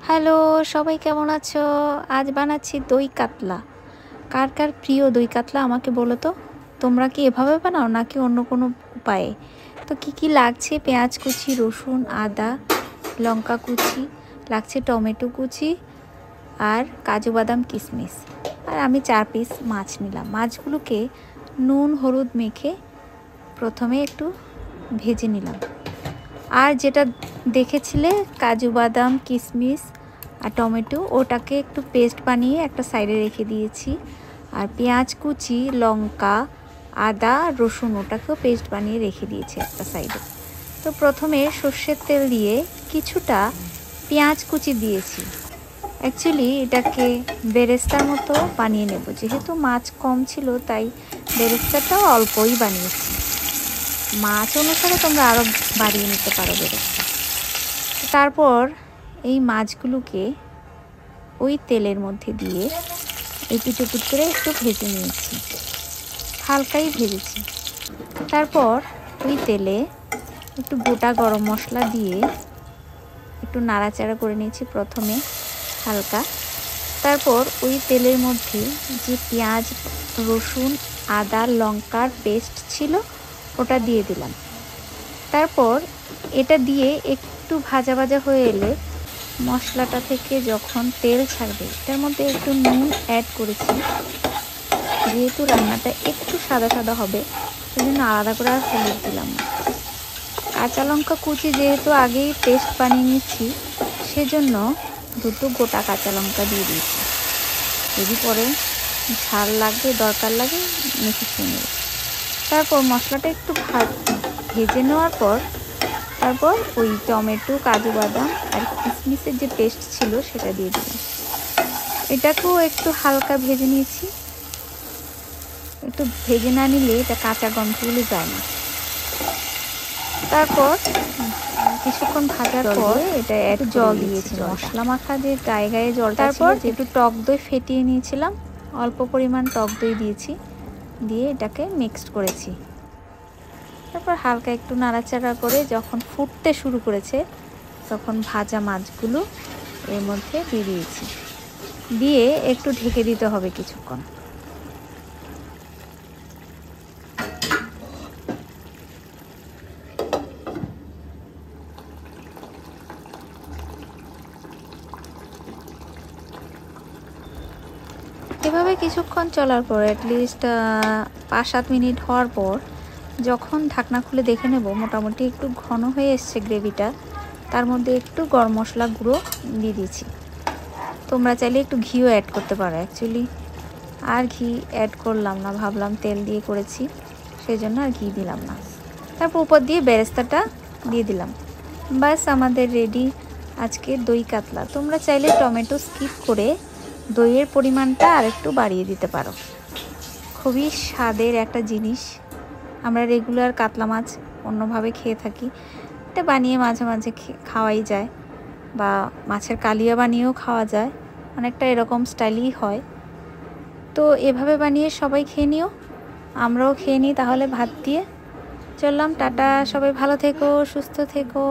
Hello, সবাই কেমন আছো? আজ বানাচ্ছি দই কাতলা। কার কার প্রিয় দই কাতলা আমাকে বলো তো। তোমরা কি এভাবে বানাও নাকি অন্য কোনো উপায়ে? তো কি লাগছে? পেঁয়াজ কুচি, রসুন, আদা, লঙ্কা কুচি, লাগছে টমেটো কুচি আর কাজু বাদাম কিশমিশ। আর আমি 4 পিস মাছ নিলাম। মাছগুলোকে নুন হলুদ মেখে প্রথমে একটু ভেজে নিলাম। আর যেটা দেখেছিলে কাজু বাদাম কিশমিশ আর টমেটো, ওটাকে একটু পেস্ট বানিয়ে একটা সাইডে রেখে দিয়েছি। আর পেঁয়াজ কুচি, লঙ্কা, আদা, রসুন ওটাকেও পেস্ট বানিয়ে রেখে দিয়েছি একটা সাইডে। তো প্রথমে সর্ষের তেল দিয়ে কিছুটা পেঁয়াজ কুচি দিয়েছি। অ্যাকচুয়ালি এটাকে বেরেস্তার মতো বানিয়ে নেব, যেহেতু মাছ কম ছিল তাই বেরেস্তাটাও অল্পই বানিয়েছি। মাছ অনুসারে তোমরা আরও বাড়িয়ে নিতে পারো বেরেস্তা। তারপর এই মাছগুলোকে ওই তেলের মধ্যে দিয়ে একটু করে একটু ভেজে নিয়েছি, হালকাই ভেজেছি। তারপর ওই তেলে একটু গোটা গরম মশলা দিয়ে একটু নাড়াচাড়া করে নিয়েছি প্রথমে হালকা। তারপর ওই তেলের মধ্যে যে পেঁয়াজ রসুন আদা লঙ্কার পেস্ট ছিল ওটা দিয়ে দিলাম। তারপর এটা দিয়ে একটু ভাজা ভাজা হয়ে এলে মশলাটা থেকে যখন তেল ছাড়বে এটার মধ্যে একটু নুন অ্যাড করেছি। যেহেতু রান্নাটা একটু সাদা সাদা হবে সেজন্য আলাদা করে আর হলুদ দিলাম না। কাঁচা লঙ্কা কুচি যেহেতু আগেই পেস্ট বানিয়ে নিচ্ছি সেজন্য দুটো গোটা কাঁচা লঙ্কা দিয়ে দিয়েছি। যদি পরে ঝাল লাগবে দরকার লাগে মিশিয়ে নেব। তারপর মশলাটা একটু ভেজে নেওয়ার পর তারপর ওই টমেটো কাজু বাদাম আর কিশমিশের যে পেস্ট ছিল সেটা দিয়ে দিলাম। এটাকেও একটু হালকা ভেজে নিয়েছি। একটু ভেজে না নিলে এটা কাঁচা গন্ধগুলো যায় না। তারপর কিছুক্ষণ ভাজার পর এটা একটু জল দিয়েছি, মশলা মাখা যে গায়ে গায়ে জল। তারপর একটু টক দই ফেটিয়ে নিয়েছিলাম, অল্প পরিমাণ টক দই দিয়েছি, দিয়ে এটাকে মিক্সড করেছি। তারপর হালকা একটু নাড়াচাড়া করে যখন ফুটতে শুরু করেছে তখন ভাজা মাছগুলো এর মধ্যে দিয়ে দিয়েছি, দিয়ে একটু ঢেকে দিতে হবে কিছুক্ষণ। এভাবে কিছুক্ষণ চলার পর অ্যাটলিস্ট 5-7 মিনিট হওয়ার পর যখন ঢাকনা খুলে দেখে নেব মোটামুটি একটু ঘন হয়ে এসছে গ্রেভিটা, তার মধ্যে একটু গরম মশলা গুঁড়ো দিয়ে দিয়েছি। তোমরা চাইলে একটু ঘিও অ্যাড করতে পারো। অ্যাকচুয়ালি আর ঘি অ্যাড করলাম না, ভাবলাম তেল দিয়ে করেছি সেই জন্য আর ঘি দিলাম না। তারপর উপর দিয়ে বেরেস্তাটা দিয়ে দিলাম। বাস আমাদের রেডি আজকে দই কাতলা। তোমরা চাইলে টমেটো স্কিপ করে দইয়ের পরিমাণটা আর একটু বাড়িয়ে দিতে পারো। খুবই স্বাদের একটা জিনিস। আমরা রেগুলার কাতলা মাছ অন্যভাবে খেয়ে থাকি, এটা বানিয়ে মাঝে মাঝে খাওয়াই যায়, বা মাছের কালিয়া বানিয়েও খাওয়া যায়, অনেকটা এরকম স্টাইলই হয়। তো এভাবে বানিয়ে সবাই খেয়ে নিও, আমরাও খেয়ে নিই তাহলে ভাত দিয়ে। চললাম, টাটা, সবাই ভালো থেকো সুস্থ থেকো।